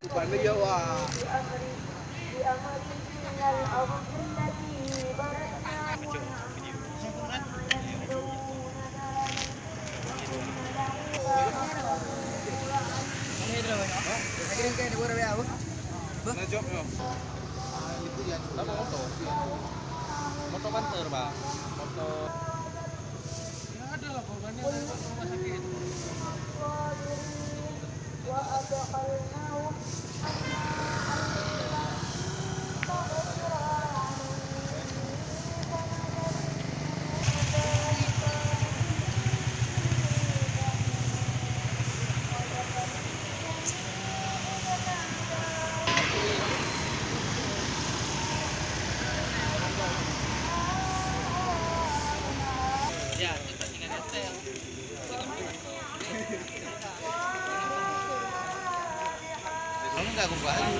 Bukan dia wah. Najok yo. Itu yang apa motor? Motor banter, Pak. Motor. Ya ada lah korbannya rumah sakit. Ya, kita tinggal setel. Kalau enggak gua ada.